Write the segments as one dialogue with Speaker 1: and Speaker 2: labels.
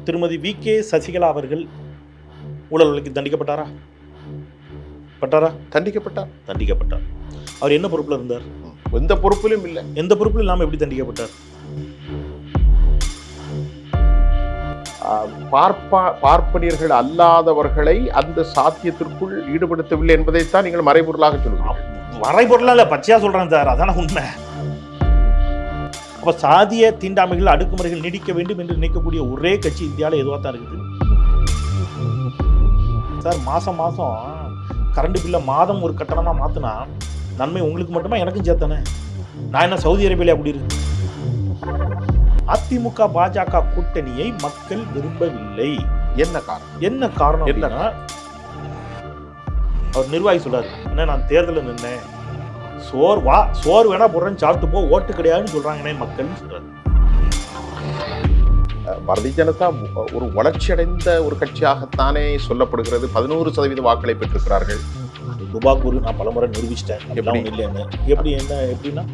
Speaker 1: திருமதி வி.கே. சசிகலா அவர்கள் ஊழல் வழக்கில் தண்டிக்கப்பட்டாரா?
Speaker 2: தண்டிக்கப்பட்டார்.
Speaker 1: தண்டிக்கப்பட்டார். அவர் என்ன பொறுப்புல இருந்தார்?
Speaker 2: எந்த பொறுப்பிலும் இல்லை.
Speaker 1: எந்த பொறுப்பிலும் இல்லாம எப்படி தண்டிக்கப்பட்டார்?
Speaker 2: பார்ப்பனியர்கள் அல்லாதவர்களை அந்த சாத்தியத்திற்குள் ஈடுபடுத்தவில்லை என்பதைத்தான் நீங்கள் மறைபொருளாக சொல்லுங்கள்.
Speaker 1: மறைபொருளா இல்ல, பச்சையா சொல்றேன் சார். அதான உண்மை. அப்ப சாதிய தீண்டாமைகள், அடக்குமுறைகள் நீடிக்க வேண்டும் என்று நினைக்கக்கூடிய ஒரே கட்சி இந்தியாவில் எதுவாக தான் இருக்குது சார். மாசம் கரண்ட் பில்லை மாதம் ஒரு கட்டணமா மாத்தினா நன்மை உங்களுக்கு மட்டுமா, எனக்கும் சேர்த்தானே? நான் என்ன சவுதி அரேபியா அப்படி இருக்கு? அதிமுக பாஜக கூட்டணியை மக்கள் விரும்பவில்லை.
Speaker 2: என்ன காரணம்?
Speaker 1: அவர் நிர்வாகி சொல்றாரு, என்ன நான் தேர்தலில் நின்னேன், சோறு வேணா போடுறேன்னு சாப்பிட்டு போ, ஓட்டு கிடையாதுன்னு சொல்றாங்கன்னே மக்கள் சொல்றாரு.
Speaker 2: பாரதிய ஜனதா ஒரு வளர்ச்சியடைந்த ஒரு கட்சியாகத்தானே சொல்லப்படுகிறது. 11% வாக்களை பெற்றிருக்கிறார்கள்.
Speaker 1: துபாக்கூர் நான் பலமுறை நிரூபிச்சிட்டேன் இல்லைன்னு. எப்படின்னா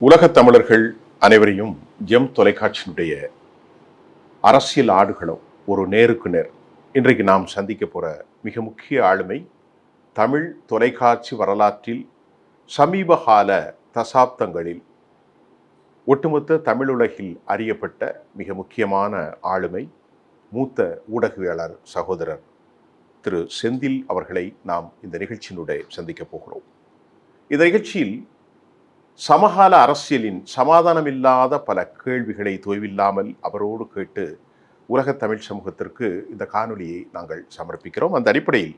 Speaker 2: உலகத் தமிழர்கள் அனைவரையும் ஜெம் தொலைக்காட்சியினுடைய அரசியல் ஆடுகளம் ஒரு நேருக்கு நேர். இன்றைக்கு நாம் சந்திக்க போற மிக முக்கிய ஆளுமை தமிழ் தொலைக்காட்சி வரலாற்றில் சமீபகால தசாப்தங்களில் ஒட்டுமொத்த தமிழுலகில் அறியப்பட்ட மிக முக்கியமான ஆளுமை, மூத்த ஊடகவியலாளர் சகோதரர் திரு செந்தில் அவர்களை நாம் இந்த நிகழ்ச்சியினுடைய சந்திக்க போகிறோம். இந்த நிகழ்ச்சியில் சமகால அரசியலின் சமாதானமில்லாத பல கேள்விகளை தொய்வில்லாமல் அவரோடு கேட்டு உலக தமிழ் சமூகத்திற்கு இந்த காணொலியை நாங்கள் சமர்ப்பிக்கிறோம். அந்த அடிப்படையில்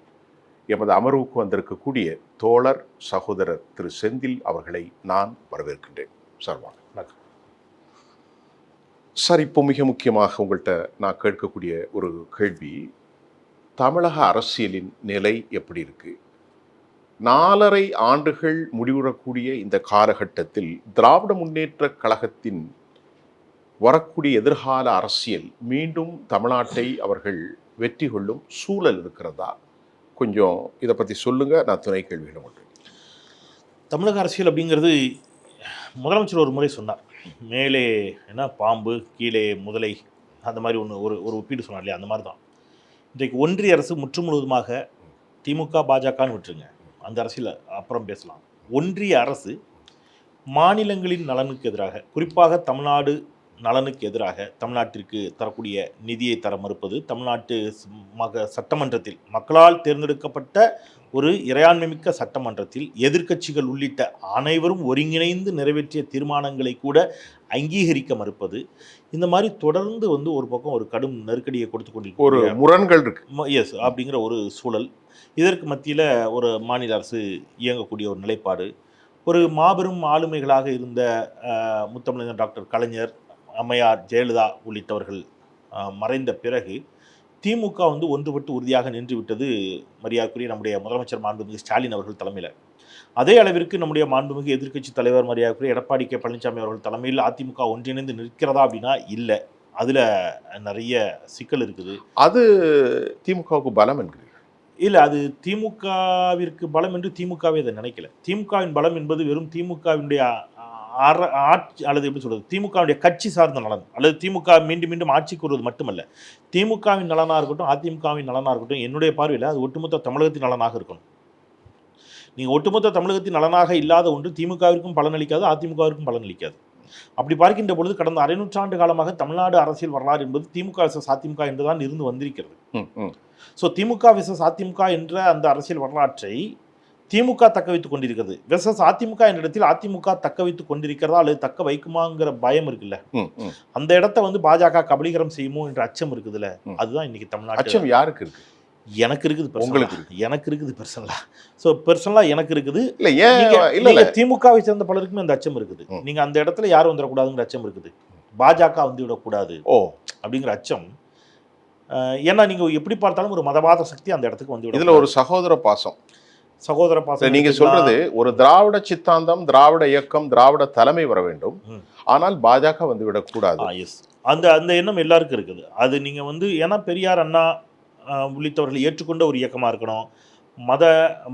Speaker 2: எமது அமர்வுக்கு வந்திருக்கக்கூடிய தோழர் சகோதரர் திரு செந்தில் அவர்களை நான் வரவேற்கின்றேன். சார் வாங்க. சார், இப்போ மிக முக்கியமாக உங்கள்கிட்ட நான் கேட்கக்கூடிய ஒரு கேள்வி, தமிழக அரசியலின் நிலை எப்படி இருக்கு? 4.5 ஆண்டுகள் முடிவுறக்கூடிய இந்த காலகட்டத்தில் திராவிட முன்னேற்ற கழகத்தின் வரக்கூடிய எதிர்கால அரசியல் மீண்டும் தமிழ்நாட்டை அவர்கள் வெற்றி கொள்ளும் சூழல் இருக்கிறதா? கொஞ்சம் இதை பற்றி சொல்லுங்க. நான் துணை கேள்விகளை மட்டும்.
Speaker 1: தமிழக அரசியல் அப்படிங்கிறது முதலமைச்சர் ஒரு முறை சொன்னார், மேலே என்ன பாம்பு கீழே முதலை, அந்த மாதிரி ஒரு ஒப்பீடு சொன்னார் இல்லையா? அந்த மாதிரி தான் இன்றைக்கு ஒன்றிய அரசு முற்று முழுவதுமாக திமுக பாஜகன்னு விட்டுருங்க, அந்த அரசியல் அப்புறம் பேசலாம். ஒன்றிய அரசு மாநிலங்களின் நலனுக்கு எதிராக, குறிப்பாக தமிழ்நாடு நலனுக்கு எதிராக தமிழ்நாட்டிற்கு தரக்கூடிய நிதியை தர மறுப்பது, தமிழ்நாட்டு சட்டமன்றத்தில் மக்களால் தேர்ந்தெடுக்கப்பட்ட ஒரு இறையாண்மைமிக்க சட்டமன்றத்தில் எதிர்க்கட்சிகள் உள்ளிட்ட அனைவரும் ஒருங்கிணைந்து நிறைவேற்றிய தீர்மானங்களை கூட அங்கீகரிக்க மறுப்பது, இந்த மாதிரி தொடர்ந்து ஒரு பக்கம் ஒரு கடும் நெருக்கடியை கொடுத்து கொண்டிருக்க
Speaker 2: ஒரு முரண்கள் இருக்கு.
Speaker 1: எஸ் அப்படிங்கிற ஒரு சூழல். இதற்கு மத்தியில் ஒரு மாநில அரசு இயங்கக்கூடிய ஒரு நிலைப்பாடு, ஒரு மாபெரும் ஆளுமைகளாக இருந்த முத்தமிழர் டாக்டர் கலைஞர், அம்மையார் ஜெயலலிதா உள்ளிட்டவர்கள் மறைந்த பிறகு திமுக ஒன்றுபட்டு உறுதியாக நின்று விட்டது மரியாதைக்குரிய நம்முடைய முதலமைச்சர் மாண்புமிகு ஸ்டாலின் அவர்கள் தலைமையில். அதே அளவிற்கு நம்முடைய மாண்புமிகு எதிர்க்கட்சி தலைவர் மரியாதைக்குரிய எடப்பாடி கே. பழனிசாமி அவர்கள் தலைமையில் அதிமுக ஒன்றிணைந்து நிற்கிறதா அப்படின்னா இல்லை, அதில் நிறைய சிக்கல் இருக்குது. அது
Speaker 2: திமுகவுக்கு பலம் என்கிறீர்கள்?
Speaker 1: இல்லை, அது திமுகவிற்கு பலம் என்று திமுகவே அதை நினைக்கல. திமுகவின் பலம் என்பது வெறும் திமுகவினுடைய ஆட்சி அல்லது எப்படி சொல்றது, திமுகவுடைய கட்சி சார்ந்த நலன், அல்லது திமுக மீண்டும் மீண்டும் ஆட்சிக்கு வருவது மட்டுமல்ல, திமுகவின் நலனாக இருக்கட்டும் அதிமுகவின் நலனாக இருக்கட்டும், என்னுடைய பார்வையில் அது ஒட்டுமொத்த தமிழகத்தின் நலனாக இருக்கணும். நீங்கள் ஒட்டுமொத்த தமிழகத்தின் நலனாக இல்லாத ஒன்று திமுகவிற்கும் பலனளிக்காது, அதிமுகவிற்கும் பலனளிக்காது. அப்படி பார்க்கின்ற பொழுது கடந்த 1/2 நூற்றாண்டு காலமாக தமிழ்நாடு அரசியல் வரலாறு என்பது திமுக விசஸ் அதிமுக என்றுதான் இருந்து வந்திருக்கிறது. ஸோ திமுக விசஸ் அதிமுக என்ற அந்த அரசியல் வரலாற்றை திமுக தக்க வைத்துக் கொண்டிருக்கிறது. வெர்சஸ் அதிமுக என்ற இடத்தில் அதிமுக தக்க வைத்துக் கொண்டிருக்கிறதா அல்லது தக்க வைக்குமாங்கிற பயம் இருக்குல்ல, அந்த இடத்த பாஜக கபலீகரம் செய்யுமோ என்ற அச்சம் இருக்குதுல்ல, அதுதான் இன்னைக்கு தமிழ்நாடு.
Speaker 2: அச்சம் யாருக்கு இருக்கு?
Speaker 1: எனக்கு இருக்குது,
Speaker 2: உங்களுக்கு
Speaker 1: எனக்கு இருக்குது பர்சனலா. ஸோ பர்சனலா எனக்கு இருக்குது.
Speaker 2: இல்ல
Speaker 1: திமுகவை சேர்ந்த பலருக்குமே அந்த அச்சம் இருக்குது. நீங்க அந்த இடத்துல யாரும் வந்துடக்கூடாதுங்கிற அச்சம் இருக்குது, பாஜக விடக்கூடாது அப்படிங்கிற அச்சம். ஏன்னா நீங்க எப்படி பார்த்தாலும் ஒரு மதவாத சக்தி அந்த இடத்துக்கு
Speaker 2: இதுல ஒரு சகோதர பாசம் நீங்க சொல்றது, ஒரு திராவிட சித்தாந்தம், திராவிட இயக்கம், திராவிட தலைமை வர வேண்டும், ஆனால் பாஜக விடக்கூடாது.
Speaker 1: அந்த அந்த எண்ணம் எல்லாருக்கும் இருக்குது. அது நீங்க ஏன்னா பெரியார், அண்ணா உள்ளிட்டவர்கள் ஏற்றுக்கொண்ட ஒரு இயக்கமா இருக்கணும்,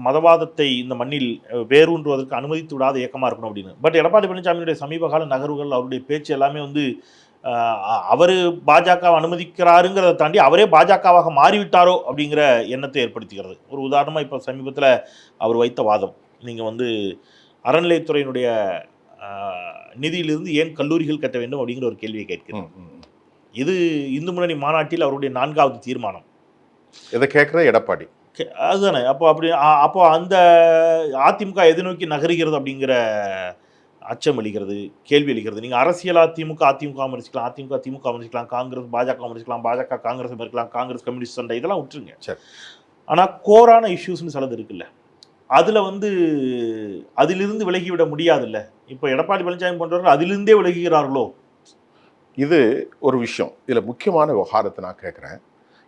Speaker 1: மதவாதத்தை இந்த மண்ணில் வேரூன்றுவதற்கு அனுமதித்து விடாத இயக்கமாக இருக்கணும் அப்படின்னு. பட் எடப்பாடி பழனிசாமியுடைய சமீப கால நகர்வுகள், அவருடைய பேச்சு எல்லாமே வந்து அவர் பாஜக அனுமதிக்கிறாருங்கிறத தாண்டி அவரே பாஜகவாக மாறிவிட்டாரோ அப்படிங்கிற எண்ணத்தை ஏற்படுத்துகிறது. ஒரு உதாரணமாக இப்போ சமீபத்தில் அவர் வைத்த வாதம், நீங்கள் வந்து அறநிலையத்துறையினுடைய நிதியிலிருந்து ஏன் கல்லூரிகள் கட்ட வேண்டும் அப்படிங்கிற ஒரு கேள்வியை கேட்கிறேன். இது இந்து முன்னணி மாநாட்டில் அவருடைய 4வது தீர்மானம்.
Speaker 2: இதை கேட்குற எடப்பாடி
Speaker 1: அதுதானே. அப்போ அந்த அதிமுக எது நோக்கி நகருகிறது அப்படிங்கிற அச்சம் அளிக்கிறது, கேள்வி அளிக்கிறது. நீங்கள் அரசியல் அதிமுக விமர்சிக்கலாம், அதிமுக திமுக விமர்சிக்கலாம், காங்கிரஸ் பாஜக விமர்சிக்கலாம், பாஜக காங்கிரஸ் விமர்சிக்கலாம், காங்கிரஸ் கம்யூனிஸ்ட் சண்டை, இதெல்லாம் விட்டுருங்க.
Speaker 2: சரி.
Speaker 1: ஆனால் கோரான இஷ்யூஸ்னு சிலது இருக்குல்ல, அதில் வந்து அதிலிருந்து விலகிவிட முடியாதுல்ல. இப்போ எடப்பாடி பழனிசாமி போன்றவர்கள் அதிலிருந்தே விலகுகிறார்களோ?
Speaker 2: இது ஒரு விஷயம். இதில் முக்கியமான விவகாரத்தை நான் கேட்குறேன்.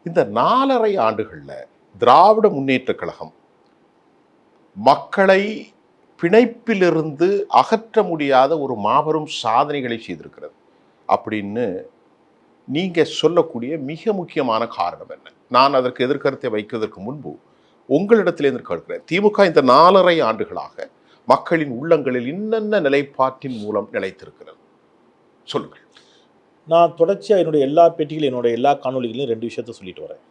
Speaker 2: இந்த 4.5 ஆண்டுகளில் திராவிட முன்னேற்ற கழகம் மக்களை பிணைப்பிலிருந்து அகற்ற முடியாத ஒரு மாபெரும் சாதனைகளை செய்திருக்கிறது அப்படின்னு நீங்கள் சொல்லக்கூடிய மிக முக்கியமான காரணம் என்ன? நான் அதற்கு எதிர்கருத்தை வைக்கிறதற்கு முன்பு உங்களிடத்திலிருந்து கேட்கிறேன். திமுக இந்த 4.5 ஆண்டுகளாக மக்களின் உள்ளங்களில் இன்னென்ன நிலைப்பாட்டின் மூலம் நிலைத்திருக்கிறது சொல்லுங்கள்.
Speaker 1: நான் தொடர்ச்சியாக என்னுடைய எல்லா பேட்டிகளும், என்னுடைய எல்லா காணொலிகளையும் 2 விஷயத்தை சொல்லிட்டு வரேன்.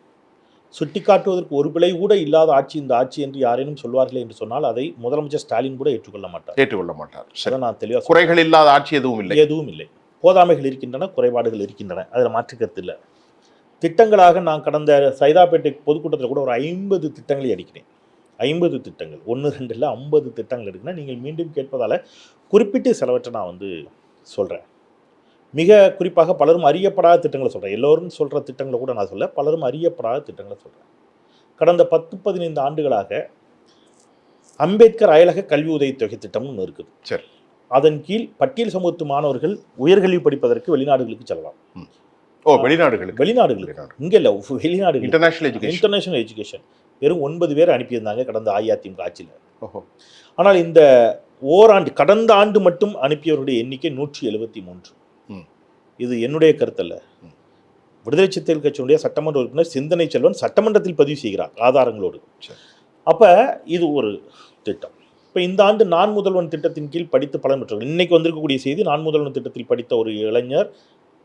Speaker 1: சுட்டி காட்டுவதற்கு ஒரு பிழை கூட இல்லாத ஆட்சி இந்த ஆட்சி என்று யாரேனும் சொல்வார்களே என்று சொன்னால் அதை முதலமைச்சர் ஸ்டாலின் கூட ஏற்றுக்கொள்ள மாட்டார். அதை நான் தெளிவாக,
Speaker 2: குறைகள் இல்லாத ஆட்சி எதுவும் இல்லை.
Speaker 1: போதாமைகள் இருக்கின்றன, குறைபாடுகள் இருக்கின்றன, அதில் மாற்றுக்கருத்து இல்லை. திட்டங்களாக நான் கடந்த சைதாப்பேட்டை பொதுக்கூட்டத்தில் கூட ஒரு 50 திட்டங்களை அடிக்கிறேன். 50 திட்டங்கள், 1 2 இல்லை, 50 திட்டங்கள் எடுக்கிறேன். நீங்கள் மீண்டும் கேட்பதால் குறிப்பிட்டு சிலவற்றை நான் வந்து சொல்கிறேன். மிக குறிப்பாக பலரும் அறியப்படாத திட்டங்களை சொல்கிறேன். எல்லோரும் சொல்கிற திட்டங்களை கூட நான் சொல்ல, பலரும் அறியப்படாத திட்டங்களை சொல்கிறேன். கடந்த 10-15 ஆண்டுகளாக அம்பேத்கர் அயலக கல்வி உதவித்தொகை திட்டம்னு ஒன்று இருக்குது.
Speaker 2: சரி.
Speaker 1: அதன் கீழ் பட்டியல் சமூகத்து மாணவர்கள் உயர்கல்வி படிப்பதற்கு வெளிநாடுகளுக்கு செல்லலாம். வெளிநாடுகளுக்கு இங்கே இல்லை, வெளிநாடுகள், இன்டர்நேஷனல் எஜுகேஷன். வெறும் 9 பேர் அனுப்பியிருந்தாங்க கடந்த அஇஅதிமுக ஆட்சியில். ஆனால் இந்த ஓராண்டு, கடந்த ஆண்டு மட்டும் அனுப்பியவருடைய எண்ணிக்கை 173. இது என்னுடைய கருத்தல்ல. விடுதலை சிறுத்தைகள் கட்சியினுடைய சட்டமன்ற உறுப்பினர் சிந்தனை செல்வன் சட்டமன்றத்தில் பதிவு செய்கிறார் ஆதாரங்களோடு. அப்போ இது ஒரு திட்டம். இப்போ இந்த ஆண்டு நான் முதல்வன் திட்டத்தின் கீழ் படித்து பலன் பெற்றவர்கள், இன்னைக்கு வந்திருக்கக்கூடிய செய்தி, நான் முதல்வன் திட்டத்தில் படித்த ஒரு இளைஞர்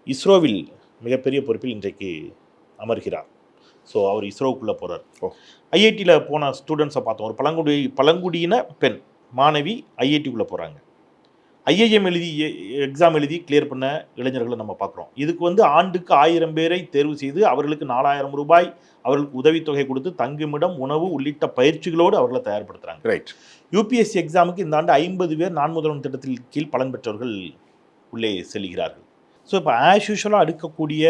Speaker 1: இஸ்ரோவில் மிகப்பெரிய பொறுப்பில் இன்றைக்கு அமர்கிறார். ஸோ அவர் இஸ்ரோவுக்குள்ளே போகிறார். ஐஐடியில் போன ஸ்டூடெண்ட்ஸை பார்த்தோம். ஒரு பழங்குடியின பெண் மாணவி ஐஐடிக்குள்ளே போகிறாங்க. ஐஐஎம் எக்ஸாம் எழுதி கிளியர் பண்ண இளைஞர்களை நம்ம பார்க்குறோம். இதுக்கு வந்து ஆண்டுக்கு 1000 பேரை தேர்வு செய்து அவர்களுக்கு 4000 ரூபாய் அவர்களுக்கு உதவித்தொகை கொடுத்து தங்குமிடம், உணவு உள்ளிட்ட பயிற்சிகளோடு அவர்களை தயார்படுத்துகிறாங்க.
Speaker 2: ரைட்.
Speaker 1: யூபிஎஸ்சி எக்ஸாமுக்கு இந்த ஆண்டு 50 பேர் நான் முதல்வன் திட்டத்தில் கீழ் பலன் பெற்றவர்கள் உள்ளே செல்கிறார்கள். ஸோ இப்போ ஆஸ் யூஷுவலாக அடுக்கக்கூடிய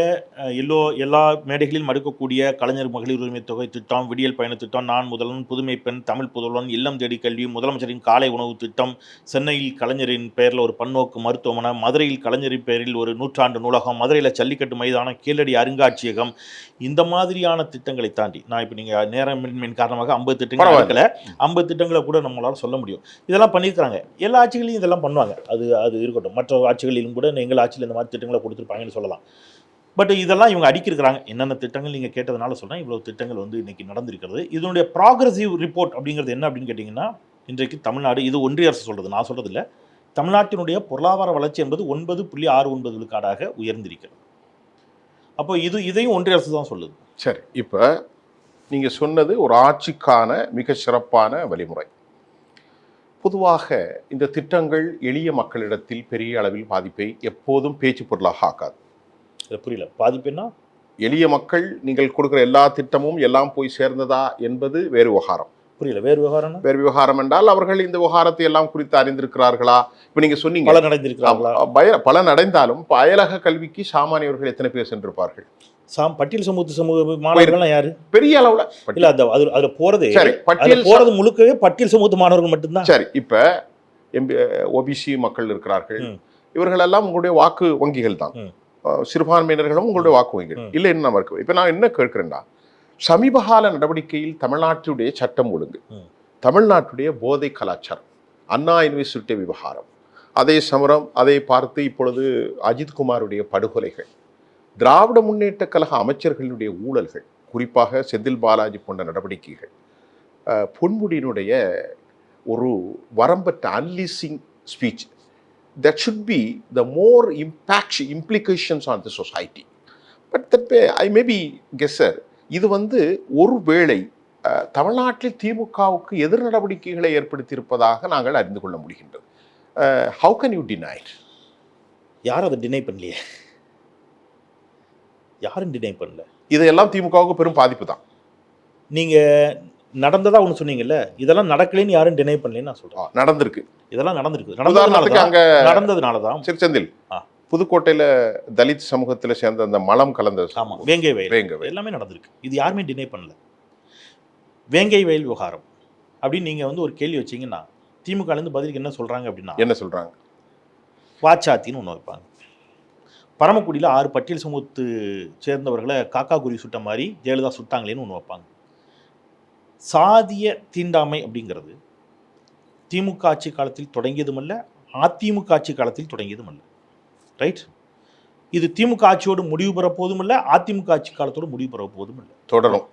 Speaker 1: எல்லா மேடைகளிலும் அடுக்கக்கூடிய கலைஞர் மகளிர் உரிமை தொகை திட்டம், விடியல் பயண திட்டம், நான் முதல்வன், புதுமை பெண், தமிழ் புதல்வன், இல்லம் தேடி கல்வி, முதலமைச்சரின் காலை உணவு திட்டம், சென்னையில் கலைஞரின் பெயரில் ஒரு பன்னோக்கு மருத்துவமனை, மதுரையில் கலைஞரின் பெயரில் ஒரு 100 நூலகம், மதுரையில் ஜல்லிக்கட்டு மைதானம், கீழடி அருங்காட்சியகம், இந்த மாதிரியான திட்டங்களை தாண்டி நான் இப்போ நீங்கள் நேரமின்மையின் காரணமாக 50 திட்டங்கள் இருக்கல, 50 திட்டங்களை கூட நம்மளால் சொல்ல முடியும். இதெல்லாம் பண்ணியிருக்கிறாங்க. எல்லா ஆட்சிகளையும் இதெல்லாம் பண்ணுவாங்க. அது இருக்கட்டும். மற்ற ஆட்சிகளிலும் கூட எங்கள் ஆட்சியில் இந்த மாதிரி திட்டங்களை கொடுத்துருப்பாங்கன்னு சொல்லலாம். பட் இதெல்லாம் இவங்க அடிக்கிறாங்க. என்னென்ன திட்டங்கள் நீங்கள் கேட்டதுனால சொல்கிறேன். இவ்வளோ திட்டங்கள் வந்து இன்றைக்கி நடந்திருக்கிறது. இதனுடைய ப்ராக்ரஸிவ் ரிப்போர்ட் அப்படிங்கிறது என்ன அப்படின்னு கேட்டிங்கன்னா, இன்றைக்கு தமிழ்நாடு, இது ஒன்றிய அரசு சொல்கிறது, நான் சொல்கிறது இல்லை, தமிழ்நாட்டினுடைய பொருளாதார வளர்ச்சி என்பது 9.69 விழுக்காடாக உயர்ந்திருக்கிறது. அப்போ இதையும் ஒன்றிய அரசு தான் சொல்லுது.
Speaker 2: சரி, இப்போ நீங்கள் சொன்னது ஒரு ஆட்சிக்கான மிக சிறப்பான வழிமுறை. பொதுவாக இந்த திட்டங்கள் எளிய மக்களிடத்தில் பெரிய அளவில் பாதிப்பை எப்போதும் பேச்சு பொருளாக ஆக்காது.
Speaker 1: புரியல, பாதிப்புன்னா
Speaker 2: எளிய மக்கள் நீங்கள் கொடுக்குற எல்லா திட்டமும் எல்லாம் போய் சேர்ந்ததா என்பது வேறு விவகாரம்.
Speaker 1: புரியல, வேறு விவகாரம்.
Speaker 2: வேறு விவகாரம் என்றால் அவர்கள் இந்த விவகாரத்தை எல்லாம் குறித்து அறிந்திருக்கிறார்களா? இப்போ நீங்க சொன்னீங்க
Speaker 1: பலன் அடைந்திருக்கிறார்களா?
Speaker 2: பலன் அடைந்தாலும் அயலக கல்விக்கு சாமானியவர்கள் எத்தனை பேர் சென்றிருப்பார்கள்?
Speaker 1: பட்டியல் சமூக மாணவர்கள் யாரு?
Speaker 2: பெரிய அளவுல
Speaker 1: இல்ல, அதுல போறது போறது முழுக்கவே பட்டியல் சமூக மாணவர்கள் மட்டும்தான்.
Speaker 2: சரி, இப்ப ஓபிசி மக்கள் இருக்கிறார்கள். இவர்கள் எல்லாம் உங்களுடைய வாக்கு வங்கிகள் தான். சிறுபான்மையினர்களும் உங்களுடைய வாக்கு வங்கிகள் இல்லை. என்ன இருக்கு? இப்ப நான் என்ன கேட்கிறேன்னா, சமீபகால நடவடிக்கையில் தமிழ்நாட்டுடைய சட்டம் ஒழுங்கு, தமிழ்நாட்டுடைய போதை கலாச்சாரம், அண்ணா யூனிவர்சிட்டி விவகாரம், அதே சமரம், அதை பார்த்து இப்பொழுது அஜித்குமாருடைய படுகொலைகள், திராவிட முன்னேற்ற கழக அமைச்சர்களுடைய ஊழல்கள், குறிப்பாக செந்தில் பாலாஜி போன்ற நடவடிக்கைகள், பொன்முடியினுடைய ஒரு வரம்பற்ற அன்லீசிங் speech that should be the more implications on the society. But that I may be guesser. இது ஒருவேளை தமிழ்நாட்டில் திமுகவுக்கு எதிர் நடவடிக்கைகளை ஏற்படுத்தியிருப்பதாக நாங்கள் அறிந்து கொள்ள முடிகின்றது. How can you deny it?
Speaker 1: யாரும் அதை டினை பண்ணலையே, யாரும் டினை பண்ணல.
Speaker 2: இதெல்லாம் திமுகவுக்கு பெரும் பாதிப்பு தான்.
Speaker 1: நீங்க நடந்ததா ஒன்று சொன்னீங்கல்ல, இதெல்லாம் நடக்கலைன்னு யாரும் டினை பண்ணலன்னு நான் சொல்றேன்.
Speaker 2: நடந்திருக்கு,
Speaker 1: இதெல்லாம் நடந்திருக்கு. நடந்ததுனால தான்
Speaker 2: செந்தில் புதுக்கோட்டையில் தலித் சமூகத்தில் சேர்ந்த அந்த மலம் கலந்த
Speaker 1: வேங்கை வயல் எல்லாமே நடந்திருக்கு. இது யாருமே டினை பண்ணல. வேங்கை வயல் விவகாரம் அப்படின்னு நீங்கள் ஒரு கேள்வி வச்சிங்கன்னா திமுகலேருந்து பதிலுக்கு என்ன சொல்கிறாங்க அப்படின்னா,
Speaker 2: என்ன சொல்கிறாங்க,
Speaker 1: வாச்சாத்தின்னு ஒன்று வைப்பாங்க. பரமக்குடியில் 6 பட்டியல் சமூகத்து சேர்ந்தவர்களை காக்கா குருவி சுட்ட மாதிரி ஜெயலலிதா சுட்டாங்களேன்னு ஒன்று வைப்பாங்க. சாதிய தீண்டாமை அப்படிங்கிறது திமுக ஆட்சி காலத்தில் தொடங்கியதும் அல்ல, அதிமுக ஆட்சி காலத்தில் தொடங்கியதும் அல்ல. ரைட்? இது திமுக ஆட்சியோடு முடிவு பெற போதும் இல்லை, அதிமுக ஆட்சி காலத்தோடு முடிவு பெற போதும் இல்லை,
Speaker 2: தொடரும்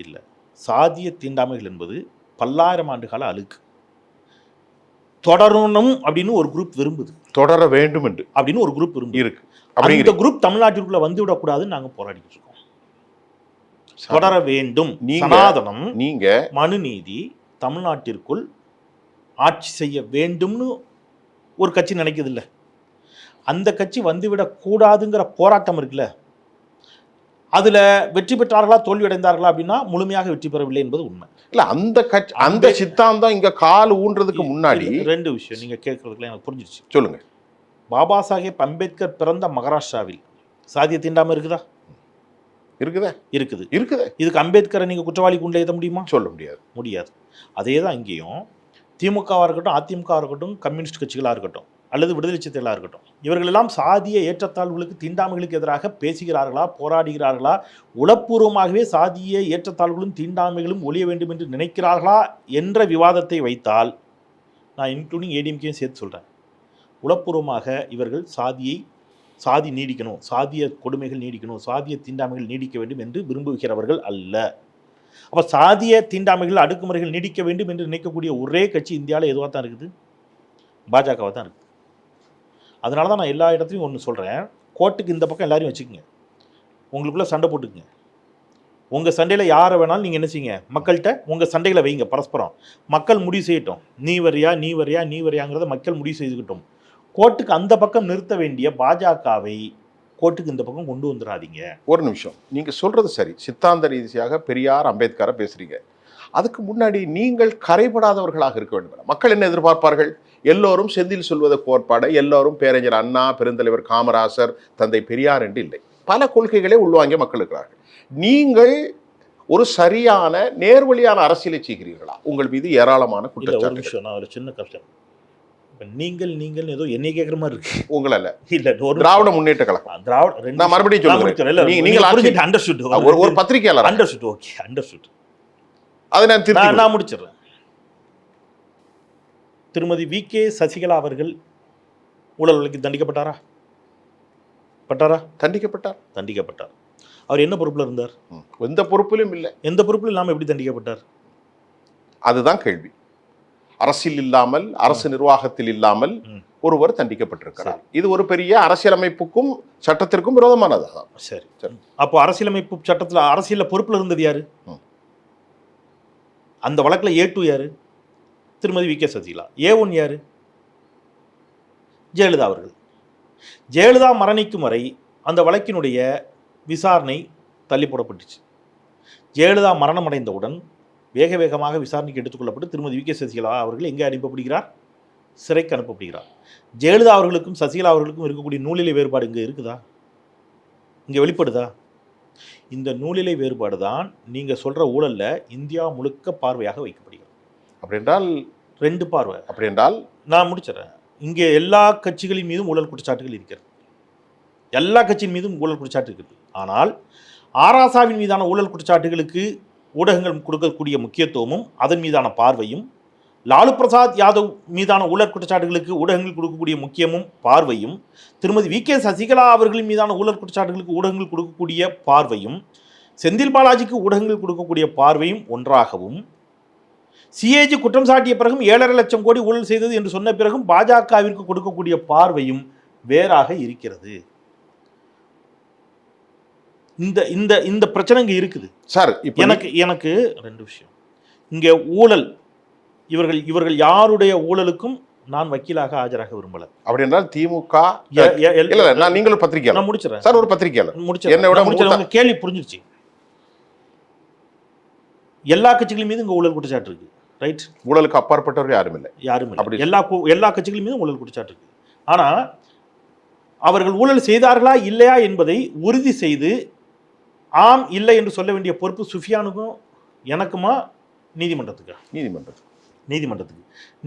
Speaker 1: இல்லை. சாதிய தீண்டாமைகள் என்பது பல்லாயிரம் ஆண்டு கால அழுக்கு. தொடரணும் அப்படின்னு ஒரு குரூப் விரும்புது,
Speaker 2: தொடர வேண்டும் என்று
Speaker 1: அப்படின்னு ஒரு குரூப் விரும்புது
Speaker 2: இருக்கு.
Speaker 1: அந்த குரூப் தமிழ்நாட்டிற்குள்ள வந்து விடக்கூடாதுன்னு நாங்கள் போராடிட்டு இருக்கோம். தொடர வேண்டும், சனாதனம்,
Speaker 2: நீங்க
Speaker 1: மனுநீதி தமிழ்நாட்டிற்குள் ஆட்சி செய்ய வேண்டும்னு ஒரு கட்சி நினைக்குது இல்லை, அந்த கட்சி வந்துவிடக்கூடாதுங்கிற போராட்டம் இருக்குல்ல, அதுல வெற்றி பெற்றார்களா தோல்வி அடைந்தார்களா அப்படின்னா முழுமையாக வெற்றி பெறவில்லை என்பது உண்மை.
Speaker 2: இல்ல அந்த கட்சி அந்த சித்தாந்தம் இங்க கால் ஊன்றதுக்கு முன்னாடி
Speaker 1: 2 விஷயம் நீங்க கேட்கறதுக்குள்ள எனக்கு புரிஞ்சிருச்சு.
Speaker 2: சொல்லுங்க.
Speaker 1: பாபா சாஹேப் அம்பேத்கர் பிறந்த மகாராஷ்டிராவில் சாதிய தீண்டாமை இருக்குதா? இருக்குது. இதுக்கு அம்பேத்கரை நீங்க குற்றவாளி கொண்டு எழுத முடியுமா?
Speaker 2: சொல்ல முடியாது.
Speaker 1: அதே தான் இங்கேயும் திமுகவாக இருக்கட்டும், அதிமுக இருக்கட்டும், கம்யூனிஸ்ட் கட்சிகளாக இருக்கட்டும், அல்லது விடுதலை சிறுத்தைகளாக இருக்கட்டும், இவர்களெல்லாம் சாதிய ஏற்றத்தாழ்வுகளுக்கு தீண்டாமைகளுக்கு எதிராக பேசுகிறார்களா, போராடுகிறார்களா, உளப்பூர்வமாகவே சாதிய ஏற்றத்தாழ்வுகளும் தீண்டாமைகளும் ஒழிய வேண்டும் என்று நினைக்கிறார்களா என்ற விவாதத்தை வைத்தால், நான் இன்க்ளூடிங் ஏடிஎம்கேயும் சேர்த்து சொல்கிறேன், உளப்பூர்வமாக இவர்கள் சாதி நீடிக்கணும், சாதிய கொடுமைகள் நீடிக்கணும், சாதிய தீண்டாமைகள் நீடிக்க வேண்டும் என்று விரும்புகிறவர்கள் அல்ல. அப்போ சாதிய தீண்டாமைகள் அடுக்குமுறைகள் நீடிக்க வேண்டும் என்று நினைக்கக்கூடிய ஒரே கட்சி இந்தியாவில் எதுவாக தான் இருக்குது? பாஜகவாக தான் இருக்குது. அதனால தான் நான் எல்லா இடத்துலையும் ஒன்று சொல்கிறேன், கோர்ட்டுக்கு இந்த பக்கம் எல்லாரையும் வச்சுக்கோங்க, உங்களுக்குள்ளே சண்டை போட்டுக்குங்க. உங்கள் சண்டையில் யாரை வேணாலும் நீங்கள் என்ன செய்யுங்க, மக்கள்கிட்ட உங்கள் சண்டைகளை வைங்க பரஸ்பரம். மக்கள் முடிவு செய்யட்டும், நீ வரியாங்கிறத மக்கள் முடிவு செய்துக்கிட்டோம். கோர்ட்டுக்கு அந்த பக்கம் நிறுத்த வேண்டிய பாஜகவை கோர்ட்டுக்கு இந்த பக்கம் கொண்டு வந்துடாதீங்க.
Speaker 2: ஒரு நிமிஷம், நீங்கள் சொல்கிறது சரி, சித்தாந்த ரீதியாக பெரியார் அம்பேத்கரை பேசுகிறீங்க. அதுக்கு முன்னாடி நீங்கள் கரைபடாதவர்களாக இருக்க வேண்டும். மக்கள் என்ன எதிர்பார்ப்பார்கள்? எல்லோரும் செந்தில் சொல்வத கோட்பாடு, எல்லோரும் பேரறிஞர் அண்ணா, பெருந்தலைவர் காமராசர், தந்தை பெரியார் என்று இல்லை. பல கொள்கைகளே உள்வாங்கிய மக்கள் இருக்கிறார்கள். நீங்கள் ஒரு சரியான நேர்வழியான அரசியலை செய்கிறீர்களா? உங்கள் மீது ஏராளமான குற்றச்சாட்டு.
Speaker 1: நான் ஒரு சின்ன கஷ்டம், நீங்கள் ஏதோ என்னை கேட்குற மாதிரி இருக்கு.
Speaker 2: உங்களை இல்ல திராவிட முன்னேற்ற கழகம், நான் மறுபடியும் சொல்லுங்க, ஒரு பத்திரிகையாளர்.
Speaker 1: அண்டர்ஸ்டுட்.
Speaker 2: அதை நான்
Speaker 1: முடிச்சிடுறேன். திருமதி வி.கே. சசிகலா அவர்கள் ஊழல் வழக்கில் தண்டிக்கப்பட்டாரா? தண்டிக்கப்பட்டார். அவர் என்ன பொறுப்பில் இருந்தார்?
Speaker 2: எந்த பொறுப்பிலும் இல்லை.
Speaker 1: எந்த பொறுப்பிலும் இல்லாமல் எப்படி தண்டிக்கப்பட்டார்?
Speaker 2: அதுதான் கேள்வி. அரசியல் இல்லாமல், அரசு நிர்வாகத்தில் இல்லாமல் ஒருவர் தண்டிக்கப்பட்டிருக்கிறார். இது ஒரு பெரிய அரசியலமைப்புக்கும் சட்டத்திற்கும் விரோதமானதுதான்.
Speaker 1: சரி, அப்போ அரசியலமைப்பு சட்டத்தில் அரசியல் பொறுப்பில் இருந்தது யாரு? அந்த வழக்கில் A2 யாரு? திருமதி வி.கே. சசிகலா. A1 யாரு? ஜெயலலிதா அவர்கள். ஜெயலலிதா மரணிக்கும் வரை அந்த வழக்கினுடைய விசாரணை தள்ளி போடப்பட்டுச்சு. ஜெயலலிதா மரணம் அடைந்தவுடன் வேகமாக விசாரணைக்கு எடுத்துக்கொள்ளப்பட்டு திருமதி வி.கே. சசிகலா அவர்கள் எங்கே அனுப்பப்படுகிறார்? சிறைக்கு அனுப்பப்படுகிறார். ஜெயலலிதா அவர்களுக்கும் சசிகலா அவர்களுக்கும் இருக்கக்கூடிய நூலிலை வேறுபாடு இங்கே இருக்குதா? இங்கே வெளிப்படுதா? இந்த நூலிலை வேறுபாடு தான் நீங்கள் சொல்கிற ஊழலில் இந்தியா முழுக்க பார்வையாக வைக்கப்படுகிறது.
Speaker 2: அப்படி என்றால்
Speaker 1: 2 பார்வை.
Speaker 2: அப்படி என்றால் நான்
Speaker 1: முடிச்சிடறேன். இங்கே எல்லா கட்சிகளின் மீதும் ஊழல் குற்றச்சாட்டுகள் இருக்கிறது. எல்லா கட்சியின் மீதும் ஊழல் குற்றச்சாட்டு இருக்குது. ஆனால் ஆராசாவின் மீதான ஊழல் குற்றச்சாட்டுகளுக்கு ஊடகங்கள் கொடுக்கக்கூடிய முக்கியத்துவமும் அதன் மீதான பார்வையும், லாலு பிரசாத் யாதவ் மீதான ஊழல் குற்றச்சாட்டுகளுக்கு ஊடகங்கள் கொடுக்கக்கூடிய முக்கியமும் பார்வையும், திருமதி வி.கே. சசிகலா அவர்களின் மீதான ஊழல் குற்றச்சாட்டுகளுக்கு ஊடகங்கள் கொடுக்கக்கூடிய பார்வையும், செந்தில் பாலாஜிக்கு ஊடகங்கள் கொடுக்கக்கூடிய பார்வையும் ஒன்றாகவும், சிஏஜி குற்றம் சாட்டிய பிறகும் 7.5 லட்சம் கோடி ஊழல் செய்தது என்று சொன்ன பிறகும் பாஜகவிற்கு கொடுக்கக்கூடிய பார்வையும் வேறாக இருக்கிறது. இந்த இந்த இந்த பிரச்சனை இங்க இருக்குது
Speaker 2: சார்.
Speaker 1: எனக்கு எனக்கு ரெண்டு விஷயம் இங்க. ஊழல், இவர்கள் யாருடைய ஊழலுக்கும் நான் வக்கீலாக ஆஜராக விரும்பல.
Speaker 2: அப்படி என்றால் திமுக நீங்களும் பத்திரிகையாளர்.
Speaker 1: நான் முடிச்சிடறேன்
Speaker 2: சார். ஒரு பத்திரிகையாளர்
Speaker 1: முடிச்சிடறேன். கேள்வி புரிஞ்சிருச்சு. எல்லா கட்சிகள் மீது இங்க ஊழல் குற்றச்சாட்டு இருக்கு. ரைட்.
Speaker 2: ஊழலுக்கு அப்பாற்பட்டவர்கள் யாரும் இல்லை.
Speaker 1: அப்படி எல்லா கட்சிகள் மீதும் ஊழல் குற்றச்சாட்டு இருக்கு. ஆனா அவர்கள் ஊழல் செய்தார்களா இல்லையா என்பதை உறுதி செய்து ஆம் இல்லை என்று சொல்ல வேண்டிய பொறுப்பு சுஃபியானுக்கும் எனக்குமா நீதிமன்றத்துக்கு? நீதிமன்றத்துக்கு.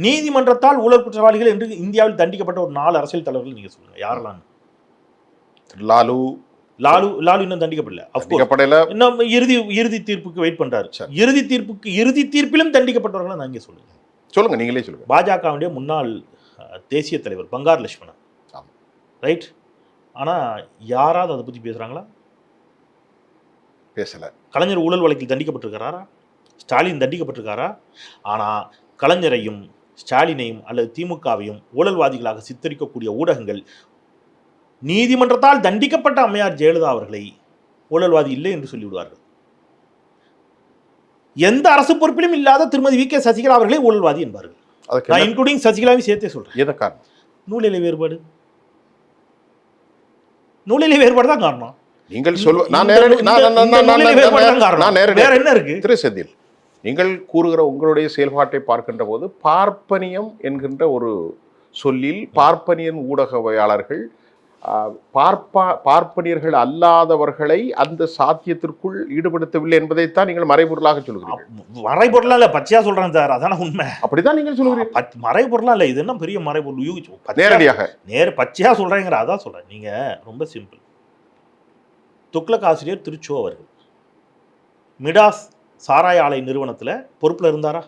Speaker 1: நீதிமன்றத்தால் ஊழல் குற்றவாளிகள் என்று இந்தியாவில் தண்டிக்கப்பட்ட ஒரு 4 அரசியல் தலைவர்கள் நீங்க சொல்லுங்க யாரெல்லாம்? லாலு இன்னும் தண்டிக்கப்படல. இன்னும் இறுதி தீர்ப்புக்கு வெயிட் பண்றாரு. இறுதி தீர்ப்பிலும் தண்டிக்கப்பட்டவர்கள் நான் இங்க
Speaker 2: சொல்லுங்க. நீங்களே சொல்லுங்க.
Speaker 1: பாஜகவுடைய முன்னாள் தேசிய தலைவர் பங்கார் லட்சுமணன். ரைட். ஆனா யாராவது அதை பத்தி பேசுறாங்களா?
Speaker 2: பேசல.
Speaker 1: கலைஞர் ஊழல் வழக்கில் தண்டிக்கப்பட்டிருக்கிறாரா? ஸ்டாலின் தண்டிக்கப்பட்டிருக்காரா? ஆனா கலைஞரையும் ஸ்டாலினையும் அல்லது திமுகவையும் ஊழல்வாதிகளாக சித்தரிக்கக்கூடிய ஊடகங்கள் நீதிமன்றத்தால் தண்டிக்கப்பட்ட அம்மையார் ஜெயலலிதா அவர்களை ஊழல்வாதி இல்லை என்று சொல்லிவிடுவார்கள். எந்த அரசு பொறுப்பிலும் இல்லாத திருமதி வி.கே. சசிகலா அவர்களை ஊழல்வாதி என்பார்கள். நான் இன்க்ளூடிங் சசிகலாவையும் சேர்த்தே சொல்றேன்.
Speaker 2: எத காரணம்?
Speaker 1: நூலிலை வேறுபாடு. நூலிலை வேறுபாடு தான் காரணம்.
Speaker 2: நீங்கள் நீங்கள் கூறுகிற உங்களுடைய செயல்பாட்டை பார்க்கின்ற போது பார்ப்பனியம் என்கின்ற ஒரு சொல்லில் பார்ப்பனியன் ஊடகவியாளர்கள் பார்ப்பனியர்கள் அல்லாதவர்களை அந்த சாத்தியத்திற்குள் ஈடுபடுத்தவில்லை என்பதைத்தான் நீங்கள் மறைபொருளாக சொல்கிறீர்கள்.
Speaker 1: மறைபொருளா இல்ல, பச்சையா சொல்றேன் சார். அதான உண்மை.
Speaker 2: அப்படிதான் நீங்கள் சொல்கிறீர்கள்.
Speaker 1: மறைபொருளா இல்ல, இது என்ன பெரிய மறைபொருள்?
Speaker 2: நேரடியாக
Speaker 1: பச்சையா சொல்றேங்கிற அதான் சொல்றேன். நீங்க ரொம்ப சிம்பிள். துக்ளக் ஆசிரியர் திருச்சோ அவர்கள் மிடாஸ் சாராய ஆலை நிறுவனத்துல பொறுப்புல இருந்தாரா?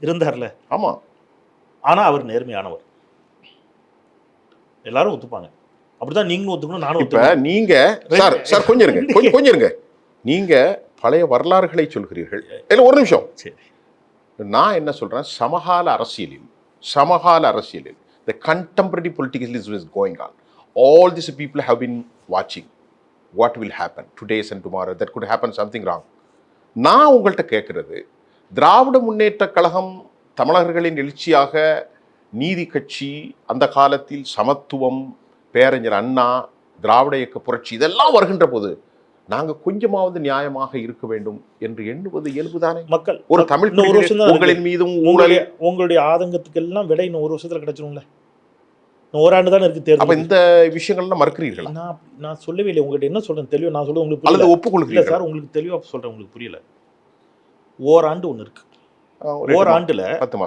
Speaker 1: இருந்தார்ல.
Speaker 2: ஆமா.
Speaker 1: ஆனா அவர் நேர்மையானவர். எல்லாரும் ஒத்துப்பாங்க. அப்படிதான் நீங்களும் ஒத்துக்கணும், நானும் ஒத்துப்பேன்.
Speaker 2: நீங்க சார் கொஞ்சம் இருங்க. நீங்க பழைய வரலாறுகளை சொல்கிறீர்கள். இல்ல ஒரு நிமிஷம்.
Speaker 1: சரி.
Speaker 2: நான் என்ன சொல்றேன், சமகால அரசியலில் the contemporary politics is going on. All these people have been watching what will happen today and tomorrow. That could happen something wrong. நான் உங்கள்கிட்ட கேட்கறது, திராவிட முன்னேற்ற கழகம் தமிழர்களின் எழுச்சியாக நீதி கட்சி, அந்த காலத்தில் சமத்துவம், பேரறிஞர் அண்ணா, திராவிட இயக்க புரட்சி இதெல்லாம் வருகின்ற போது நாங்கள் கொஞ்சமாவது நியாயமாக இருக்க வேண்டும் என்று எண்ணுவது இயல்புதானே?
Speaker 1: மக்கள்
Speaker 2: ஒரு தமிழ் உங்களின் மீதும்
Speaker 1: உங்களுடைய ஆதங்கத்துக்கு எல்லாம் விட இன்னும் 1 வருஷத்துல கிடைச்சிரும்ல. ஓராண்டு தானே இருக்கு தேர்தல்.
Speaker 2: அப்ப இந்த விஷயங்கள்லாம் மறுக்கிறீர்களா?
Speaker 1: நான் சொல்லவே இல்லை. உங்கள்கிட்ட என்ன சொல்றேன் தெளிவா நான் சொல்றது உங்களுக்கு
Speaker 2: அல்லது ஒப்புக்கொள்கிறீங்களா?
Speaker 1: சார் உங்களுக்கு தெளிவா சொல்றேன், உங்களுக்கு புரியல. ஓராண்டு ஒன்று இருக்கு. ஓராண்டுல 10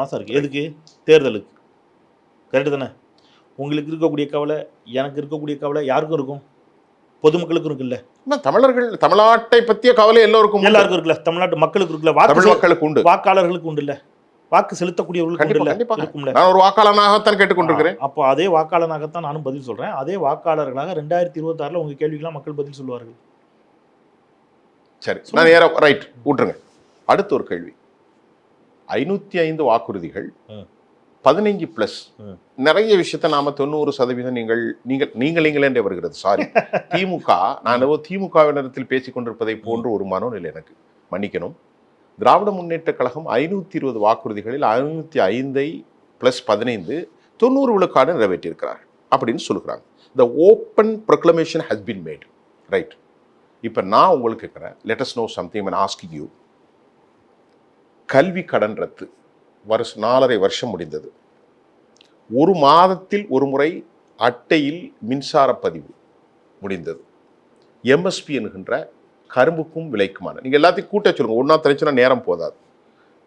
Speaker 1: மாசம் இருக்கு. எதுக்கு? தேர்தலுக்கு. கரெக்டு தானே? உங்களுக்கு இருக்கக்கூடிய கவலை, எனக்கு இருக்கக்கூடிய கவலை யாருக்கும் இருக்கும், பொதுமக்களுக்கும் இருக்குல்ல.
Speaker 2: தமிழ்நாட்டை பற்றிய கவலை எல்லாருக்கும்
Speaker 1: இருக்குல்ல. தமிழ்நாட்டு மக்களுக்கு இருக்குல்ல.
Speaker 2: மக்களுக்கு உண்டு,
Speaker 1: வாக்காளர்களுக்கு உண்டு இல்ல, வாக்கு செலுத்தக்கூடியவர்களுக்கு இருக்கும்ல.
Speaker 2: நான் ஒரு வாக்காளனாகத்தான் கேட்டுக்கொண்டிருக்கிறேன்.
Speaker 1: அப்போ அதே வாக்காளனாகத்தான் நானும் பதில் சொல்றேன். அதே வாக்காளர்களாக 2026 உங்க கேள்விக்கெல்லாம் மக்கள் பதில் சொல்லுவார்கள்.
Speaker 2: சரி, நான் ரைட் விட்டுருங்க. அடுத்த ஒரு கேள்வி. 505 வாக்குறுதிகள் 15+. நிறைய விஷயத்த நாம 90% நீங்களே வருகிறது. சாரி, திமுக, நான் திமுகவினத்தில் பேசிக் கொண்டிருப்பதை போன்ற ஒரு மனோநிலை எனக்கு. மன்னிக்கணும். திராவிட முன்னேற்ற கழகம் 520 வாக்குறுதிகளில் 505 + 15 90 விழுக்காடு நிறைவேற்றியிருக்கிறார் அப்படின்னு சொல்லுகிறாங்க. The open proclamation has been made. Right. இப்போ நான் உங்களுக்கு கேட்குறேன், let us know something and asking you. கல்வி கடன் ரத்து 4.5 வருஷம் முடிந்தது. 1 மாதத்தில் ஒரு முறை அட்டையில் மின்சார பதிவு முடிந்தது. எம்எஸ்பி என்கின்ற கரும்புக்கும் விலைக்குமான, நீங்கள் எல்லாத்தையும் கூட்ட சொல்லுங்க, ஒன்றா தெரிச்சுன்னா நேரம் போதாது.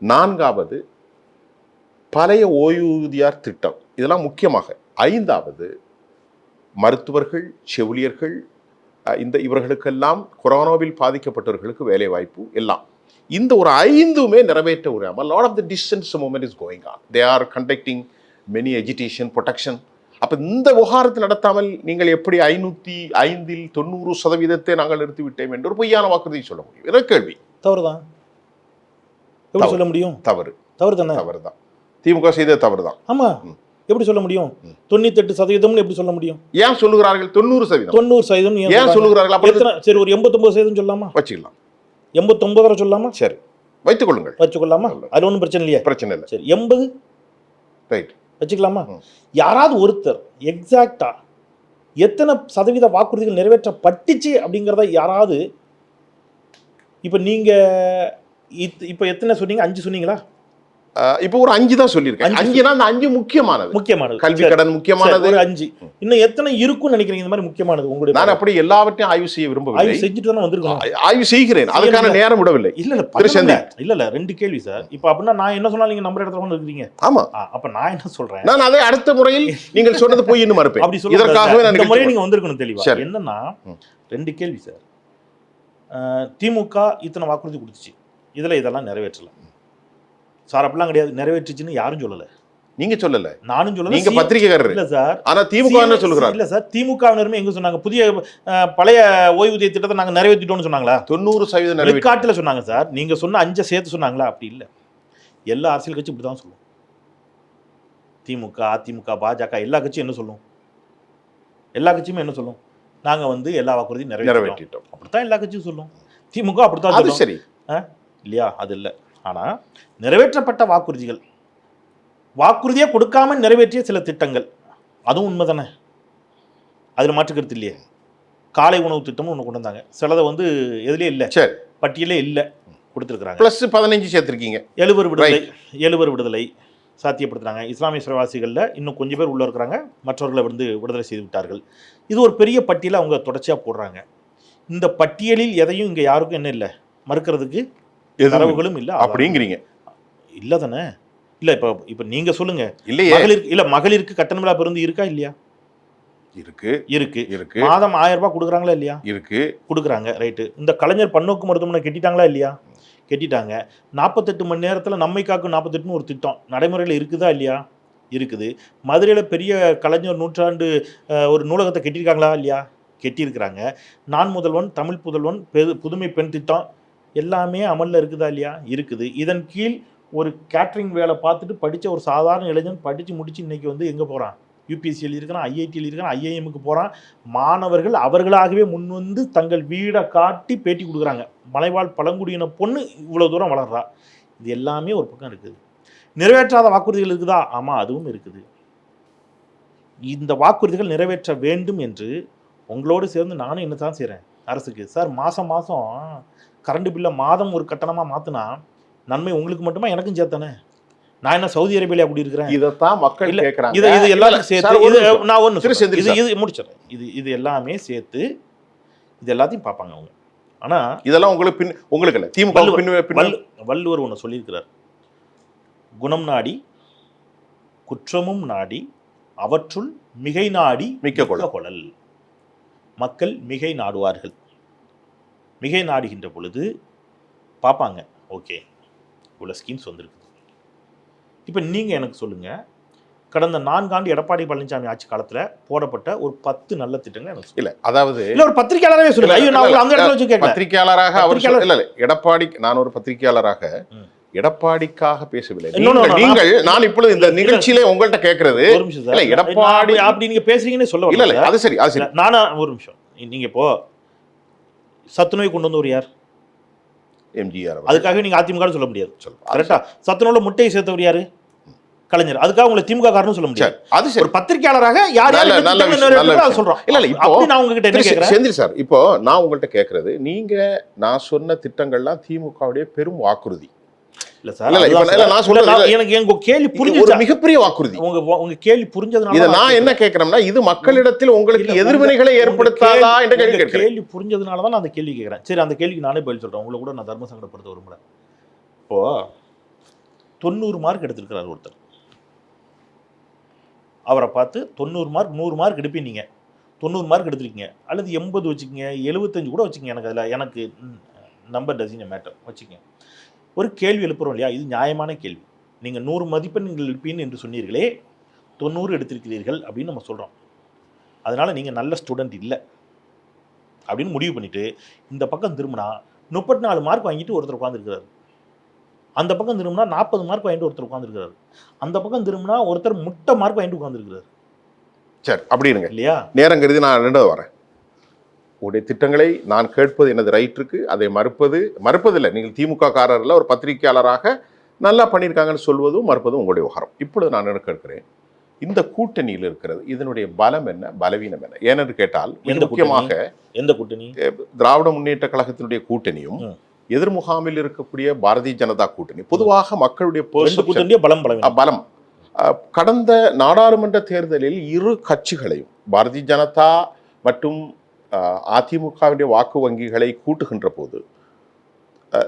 Speaker 2: 4வது பழைய ஓய்வூதியார் திட்டம், இதெல்லாம் முக்கியமாக. 5வது மருத்துவர்கள், செவிலியர்கள், இவர்களுக்கெல்லாம் கொரோனாவில் பாதிக்கப்பட்டவர்களுக்கு வேலை வாய்ப்பு எல்லாம். இந்த ஒரு 5மே நிறைவேற்ற முடியாமல் lot of the distance movement is going on. They are conducting many agitation, protection. அப்ப இந்த விவகாரத்தை நடத்தாமல் நீங்கள் எப்படி 505 90% நாங்கள் நிறுத்திவிட்டோம் என்று ஒரு பொய்யான வாக்குறுதியை சொல்ல முடியும்? என்ன கேள்வி?
Speaker 1: தவறுதான். எப்படி சொல்ல முடியும்?
Speaker 2: தவறு
Speaker 1: தானே?
Speaker 2: தவறு தான். திமுக செய்த தவறு தான்.
Speaker 1: ஆமா, எப்படி சொல்ல முடியும்? 98% எப்படி சொல்ல முடியும்?
Speaker 2: ஏன் சொல்லுகிறார்கள் 90%?
Speaker 1: 90%
Speaker 2: ஏன் சொல்லுகிறார்கள்? அப்ப
Speaker 1: சரி, ஒரு 89% சொல்லலாமா?
Speaker 2: வச்சுக்கலாம்.
Speaker 1: 89 சொல்லலாமா?
Speaker 2: சரி, வைத்துக் கொள்ளுங்கள்.
Speaker 1: வச்சுக்கொள்ளாமா? அது ஒன்றும் பிரச்சனை இல்லையா?
Speaker 2: பிரச்சனை இல்லை.
Speaker 1: சரி, 80
Speaker 2: ரைட்
Speaker 1: வச்சுக்கலாமா? யாராவது ஒருத்தர் எக்ஸாக்டா எத்தனை சதவீத வாக்குறுதிகள் நிறைவேற்றப்பட்டுச்சு அப்படிங்கிறத யாராவது, இப்ப நீங்க இப்ப எத்தனை சொன்னீங்க? 5 சொன்னீங்களா?
Speaker 2: இப்போ ஒரு 5 தான் சொல்லியிருக்கேன். 5னா அந்த 5 முக்கியமானது. கல்வி கடன் முக்கியமானது.
Speaker 1: ஒரு 5. இன்னும் எத்தனை இருக்கும்னு நினைக்கிறீங்க இந்த மாதிரி முக்கியமானது? உங்களுடைய
Speaker 2: நான் அப்படி எல்லாவற்றையும் ஆய்வு செய்ய விரும்பவில்லை.
Speaker 1: ஆய்வு செஞ்சுட்டு தானே வந்திருக்கோம்.
Speaker 2: ஆய்வு செய்கிறேன், அதுக்கான நேரம் விடவில்லை.
Speaker 1: இல்ல 2 கேள்வி சார். இப்ப அப்படின்னா நான் என்ன சொன்னாலும் நீங்க நம்புற இடத்துல வந்து இருக்கீங்க.
Speaker 2: ஆமா,
Speaker 1: அப்ப நான் என்ன சொல்றேன்,
Speaker 2: நான் அதை அடுத்த முறையில் நீங்கள் சொன்னது போய் இன்னும் மறுப்பேன்.
Speaker 1: அப்படி சொல்ல இதற்காகவே நான் இந்த முறை நீங்க வந்திருக்கணும் தெளிவா. என்னன்னா 2 கேள்வி சார். திமுக இத்தனை வாக்குறுதி கொடுத்துச்சு, இதுல இதெல்லாம் நிறைவேற்றல சார். அப்படிலாம் கிடையாது, நிறைவேற்றுச்சுன்னு யாரும் சொல்லல.
Speaker 2: நீங்க சொல்லல,
Speaker 1: நானும் சொல்லல.
Speaker 2: நீங்க பத்திரிகையாளர் இல்ல சார். ஆனா திமுக என்ன சொல்றாங்க? இல்ல சார், திமுகவினருமே எங்க சொன்னாங்க? புதிய பழைய ஓய்வூதிய திட்டத்தை நாங்க நிறைவேற்றிட்டோம்னு சொன்னாங்களா? 90% நிறைவேற்றாட்டுல சொன்னாங்க சார். நீங்க சொன்ன 5 சேர்த்து சொன்னாங்களா? அப்படி இல்ல. எல்லா அரசியல் கட்சி இப்படிதான் சொல்லும். திமுக, அதிமுக, பாஜக எல்லா கட்சியும் என்ன சொல்லும்? எல்லா கட்சியுமே என்ன சொல்லும்? நாங்க வந்து எல்லா வாக்குறுதியும் நிறைவேற்றிட்டோம். அப்படித்தான் எல்லா கட்சியும் சொல்லும். திமுக அப்படித்தான் சொல்லும். சரி இல்லையா? அது இல்ல. ஆனா நிறைவேற்றப்பட்ட வாக்குறுதிகள், வாக்குறுதியே கொடுக்காம நிறைவேற்றிய சில திட்டங்கள், அதுவும் உண்மை தானே? அதில் மாற்றுக்கிறது இல்லையே. காலை உணவு திட்டம்னு ஒன்று கொண்டு வந்தாங்க. சிலதை வந்து எதுலேயே இல்லை, பட்டியலே இல்லை, கொடுத்துருக்குறாங்க. +15 சேர்த்துருக்கீங்க. 70 விடுதலை சாத்தியப்படுத்துறாங்க. இஸ்லாமிய சிறைவாசிகளில் இன்னும் கொஞ்சம் பேர் உள்ள இருக்கிறாங்க, மற்றவர்களை வந்து விடுதலை செய்து விட்டார்கள். இது ஒரு பெரிய பட்டியலை அவங்க தொடர்ச்சியாக போடுறாங்க. இந்த பட்டியலில் எதையும் இங்கே யாருக்கும் என்ன இல்லை, மறுக்கிறதுக்கு தரவுகளும் இல்லை அப்படிங்கிறீங்க. இல்லை தானே? இல்லை, இப்போ நீங்க சொல்லுங்க. மகளிருக்கு கட்டணமில்லா பேருந்து இருக்கா இல்லையா? இருக்கு. மாதம் 1000 ரூபாய் கொடுக்குறாங்களா இல்லையா? கொடுக்குறாங்க. ரைட்டு. இந்த கலைஞர் பன்னோக்கு மருத்துவமனை கட்டிட்டாங்களா இல்லையா? கட்டிட்டாங்க. 48 மணி நேரத்தில் நம்மை காக்கும் 48ன்னு ஒரு திட்டம் நடைமுறையில் இருக்குதா இல்லையா? இருக்குது. மதுரையில் பெரிய கலைஞர் நூற்றாண்டு ஒரு நூலகத்தை கட்டியிருக்காங்களா இல்லையா? கட்டியிருக்கிறாங்க. நான் முதல்வன், தமிழ் புதல்வன், புதுமை பெண் திட்டம் எல்லாமே அமலில் இருக்குதா இல்லையா? இருக்குது. இதன் கீழ் ஒரு கேட்ரிங் வேலை பார்த்துட்டு படித்த ஒரு சாதாரண இளைஞன் படித்து முடிச்சு இன்னைக்கு வந்து எங்கே போகிறான்? யூபிஎஸ்சி எழுதியிருக்கிறான், ஐஐடி எழுதியிருக்கிறான், ஐஐஎம்முக்கு போகிறான். மாணவர்கள் அவர்களாகவே முன்வந்து தங்கள் வீடை காட்டி பேட்டி கொடுக்குறாங்க. மலைவாழ் பழங்குடியின பொண்ணு இவ்வளோ தூரம் வளர்றா. இது எல்லாமே ஒரு பக்கம் இருக்குது. நிறைவேற்றாத வாக்குறுதிகள் இருக்குதா? ஆமாம், அதுவும் இருக்குது. இந்த வாக்குறுதிகள் நிறைவேற்ற வேண்டும் என்று உங்களோடு சேர்ந்து நானும் என்ன தான் செய்கிறேன் அரசுக்கு. சார், மாதம் மாதம் கரண்ட் பில்லை மாதம் ஒரு கட்டணமாக மாற்றினா நன்மை உங்களுக்கு மட்டுமா எனக்கும் சேர்த்தானே? நான் என்ன சவுதி அரேபியா கூடி இருக்கிறேன்? இதைத்தான் மக்கள் கேட்குறாங்க. இது எல்லாரும் சேர்த்து நான் ஒன்று இது முடிச்சிடறேன். இது எல்லாமே சேர்த்து இது எல்லாத்தையும் பார்ப்பாங்க அவங்க. ஆனால் இதெல்லாம் உங்களுக்கு இல்லை. திமுக வள்ளுவர் ஒன்று சொல்லியிருக்கிறார், குணம் நாடி குற்றமும் நாடி அவற்றுள் மிகை நாடி மிக்க கொளல். மக்கள் மிகை நாடுவார்கள். மிகை நாடுகின்ற பொழுது பார்ப்பாங்க, ஓகே இவ்வளோ ஸ்கீம்ஸ் வந்துருக்குது. இப்போ நீங்கள் எனக்கு சொல்லுங்கள், கடந்த 4 ஆண்டு எடப்பாடி பழனிசாமி ஆட்சி காலத்தில் போடப்பட்ட ஒரு 10 நல்ல திட்டங்கள் எனக்கு இல்லை. அதாவது இல்லை, ஒரு பத்திரிகையாளராகவே சொல்லுங்க. ஐயோ, நான் அந்த இடத்துல வச்சு கேட்கல. பத்திரிகையாளராக அவர் இல்லை எடப்பாடி, நான் ஒரு பத்திரிகையாளராக எடப்பாடிக்காக பேசவில்லை. நான் இப்பொழுது இந்த நிகழ்ச்சியில உங்கள்கிட்ட கேட்கறது எடப்பாடி அப்படி நீங்க பேசுறீங்கன்னு சொல்ல இல்ல இல்ல, அது சரி, அது சரி. நானா ஒரு நிமிஷம், நீங்க இப்போ சத்துணவை கொண்டு வந்தவர் யார்? எம்ஜிஆர். அதுக்காக நீங்க அதிமுக சொல்ல முடியாது, கரெக்டா? சத்துணவுல முட்டையை சேர்த்தவர் யாரு? கலைஞர். அதுக்காக உங்களை திமுக காரன்னு சொல்ல முடியாது. அது சரி. ஒரு பத்திரிகையாளராக யார் யார் சொல்றோம். இல்ல இல்ல, இப்போ நான் உங்ககிட்ட என்ன கேக்குறேன் செந்தில் சார், இப்போ நான் உங்கள்கிட்ட கேட்கறது, நீங்க நான் சொன்ன திட்டங்கள்லாம் திமுகவுடைய பெரும் வாக்குறுதி. இல்ல சார், நான் சொல்றது எனக்கு எங்க கேள்வி புரிஞ்சது, ஒரு மிகப்பெரிய வாக்குறுதி. உங்க கேள்வி புரிஞ்சதுனால இத நான் என்ன கேக்குறேன்னா, இது மக்களிடத்தில் உங்களுக்கு எதிர்வினைகளை ஏற்படுத்தாதா என்ற கேள்வி கேட்கிறேன். கேள்வி புரிஞ்சதுனால தான் நான் அந்த கேள்வி கேட்கிறேன். சரி, அந்த கேள்விக்கு நானே பதில் சொல்றேன். உங்களை கூட நான் தர்ம சங்கடப்படுத்த விரும்பல. இப்போ 90 மார்க் எடுத்திருக்கிறார் ஒருத்தர், அவரை பார்த்து 90 மார்க் 100 மார்க் எடுப்பீங்க. நீங்கள் 90 மார்க் எடுத்துருக்கீங்க, அல்லது 80 வச்சுக்கோங்க, 75 கூட வச்சுக்கோங்க. எனக்கு அதில் எனக்கு நம்பர் டசின் மேட்டர் வச்சுக்கோங்க. ஒரு கேள்வி எழுப்புறோம் இல்லையா? இது நியாயமான கேள்வி. நீங்கள் 100 மதிப்பெண் நீங்கள் எடுப்பீன்னு என்று சொன்னீர்களே, 90 எடுத்திருக்கிறீர்கள் அப்படின்னு நம்ம சொல்கிறோம். அதனால் நீங்கள் நல்ல ஸ்டூடெண்ட் இல்லை அப்படின்னு முடிவு பண்ணிவிட்டு இந்த பக்கம் திரும்பினா 34 மார்க் வாங்கிட்டு ஒருத்தர் உட்காந்துருக்கிறார்.
Speaker 1: அந்த பக்கம் திரும்பினா 40 மார்க் வாங்கிட்டு ஒருத்தர் உட்காந்துருக்காரு, அந்த பக்கம் திரும்பினா ஒருத்தர் முட்டை மார்க் வாங்கிட்டு உட்காந்துருக்காரு.
Speaker 2: சரி, அப்படி இருங்க
Speaker 1: இல்லையா?
Speaker 2: நேரம் கருதி நான் ரெண்டாவது வரேன். உடைய திட்டங்களை நான் கேட்பது எனது ரைட் இருக்கு, அதை மறுப்பதில்லை. நீங்கள் திமுக காரர்ல ஒரு பத்திரிகையாளராக நல்லா பண்ணியிருக்காங்கன்னு சொல்வதும் மறுப்பதும் உங்களுடைய விவகாரம். இப்பொழுது நான் என்ன கேட்கிறேன், இந்த கூட்டணியில் இருக்கிறது இதனுடைய பலம் என்ன, பலவீனம் என்ன? ஏனென்று கேட்டால் மிக முக்கியமாக
Speaker 1: எந்த கூட்டணி?
Speaker 2: திராவிட முன்னேற்ற கழகத்தினுடைய கூட்டணியும் எதிர்முகாமில் இருக்கக்கூடிய பாரதிய ஜனதா கூட்டணி பொதுவாக மக்களுடைய பலம். கடந்த நாடாளுமன்ற தேர்தலில் இரு கட்சிகளையும் பாரதிய ஜனதா மற்றும் அதிமுகவுடைய வாக்கு வங்கிகளை கூட்டுகின்ற போது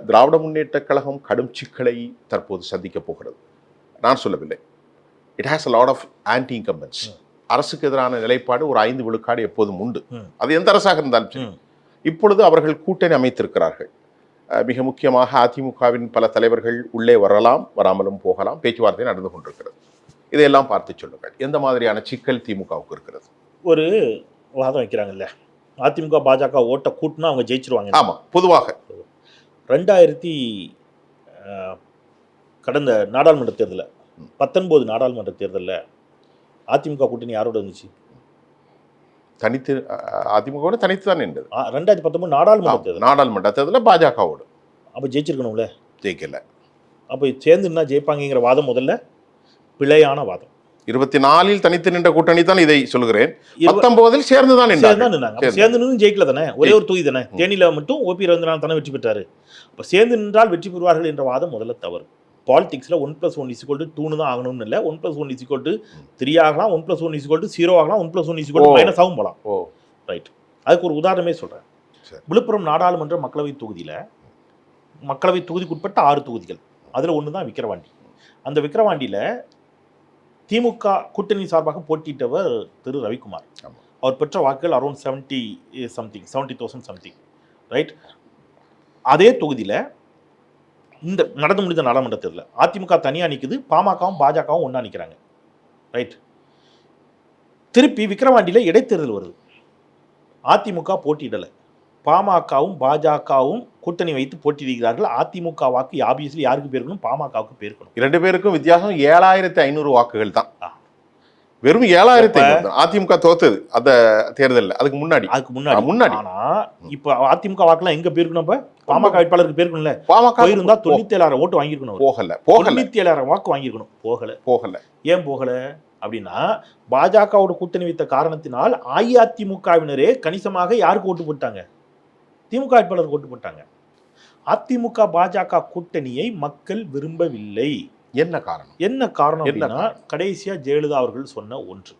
Speaker 2: திராவிட முன்னேற்ற கழகம் கடும் சிக்கலை தற்போது சந்திக்க போகிறது. நான் சொல்லவில்லை, it has a lot of anti incumbency. அரசுக்கு எதிரான நிலைப்பாடு ஒரு 5 விழுக்காடு எப்போதும் உண்டு, அது எந்த அரசாக இருந்தாலும் சரி. இப்பொழுது அவர்கள் கூட்டணி அமைத்திருக்கிறார்கள். மிக முக்கியமாக அதிமுகவின் பல தலைவர்கள் உள்ளே வரலாம், வராமலும் போகலாம், பேச்சுவார்த்தை நடந்து கொண்டிருக்கிறது. இதையெல்லாம் பார்த்து சொல்லுங்கள், எந்த மாதிரியான சிக்கல் திமுகவுக்கு இருக்கிறது?
Speaker 1: ஒரு வாதம் வைக்கிறாங்கல்ல, அதிமுக பாஜக ஓட்ட கூட்டினா அவங்க ஜெயிச்சிருவாங்க.
Speaker 2: ஆமாம், பொதுவாக
Speaker 1: 2000 கடந்த நாடாளுமன்ற தேர்தலில் 19 நாடாளுமன்ற தேர்தலில் அதிமுக கூட்டணி யாரோட இருந்துச்சு?
Speaker 2: தனித்து, அதிமுக தனித்து தான் இருந்தது.
Speaker 1: 2019 நாடாளுமன்ற
Speaker 2: தேர்தலில் பாஜகவோடு.
Speaker 1: அப்போ ஜெயிச்சிருக்கணும்ல,
Speaker 2: ஜெயிக்கல.
Speaker 1: அப்போ சேர்ந்துன்னா ஜெயிப்பாங்கிற வாதம் முதல்ல பிழையான வாதம்.
Speaker 2: 24 தனித்து நின்ற கூட்டணி தான் இதை சொல்கிறேன். 19 சேர்ந்துதான்
Speaker 1: நின்றாங்க. சேர்ந்து நின்று ஜெயிக்கல தானே, ஒரே ஒரு தொகுதி தானே. தேனியில மட்டும் ஓபி ரவீந்திரநாத் தானே வெற்றி பெற்றாரு. அப்போ சேர்ந்து நின்றால் வெற்றி பெறுவார்கள் என்ற வாதம் முதல்ல தவறு. பாலிடிக்ஸில் 1+1 2 தான் ஆகணும்னு இல்லை. 1+1 3 ஆகலாம், 1+1 0 ஆகலாம், 1+1 -ஆகவும் போகலாம். ரைட், அதுக்கு ஒரு உதாரணமே சொல்கிறேன். விழுப்புரம் நாடாளுமன்ற மக்களவை தொகுதிக்குட்பட்ட 6 தொகுதிகள், அதில் ஒன்று தான் விக்கிரவாண்டி. அந்த விக்கிரவாண்டியில் திமுக கூட்டணி சார்பாக போட்டியிட்டவர் திரு ரவிக்குமார். அவர் பெற்ற வாக்குகள் அரௌண்ட் 70,000 சம்திங். ரைட், அதே தொகுதியில் இந்த நடந்து முடிந்த நாடாளுமன்ற தேர்தலில் அதிமுக தனியாக நிற்குது, பாமகவும் பாஜகவும் ஒன்றா நிற்கிறாங்க. ரைட், திருப்பி விக்கிரவாண்டியில் இடைத்தேர்தல் வருது. அதிமுக போட்டியிடலை, பாமகவும் பாஜகவும் கூட்டணி வைத்து போட்டியிடுகிறார்கள். அதிமுக வாக்கு ஆப்வியஸ்லி யாருக்கு பேருக்கணும்? பாமகவுக்கு பேருக்கணும். 2
Speaker 2: பேருக்கும் வித்தியாசம் 7,500 வாக்குகள் தான். வெறும் 7,500. அதிமுக தோத்தது அந்த தேர்தலில். அதுக்கு முன்னாடி.
Speaker 1: ஆனா இப்ப அதிமுக வாக்குலாம் எங்க பேருக்கணும்? இப்ப பாமக வேட்பாளருக்கு பேருக்கணும்ல. பாமக போயிருந்தா 97,000 ஓட்டு வாங்கியிருக்கணும்.
Speaker 2: போகல.
Speaker 1: 97,000 வாக்கு வாங்கியிருக்கணும். போகல. ஏன் போகல அப்படின்னா, பாஜகவோட கூட்டணி வைத்த காரணத்தினால் அஇஅதிமுகவினரே கணிசமாக யாருக்கு ஓட்டு போட்டாங்க? திமுக வேட்பாளருக்கு ஓட்டு போட்டாங்க. அதிமுக பாஜக கூட்டணியை மக்கள் விரும்பவில்லை. என்ன காரணம் அப்படின்னா, கடைசியா ஜெயலலிதா அவர்கள் சொன்ன ஒன்று,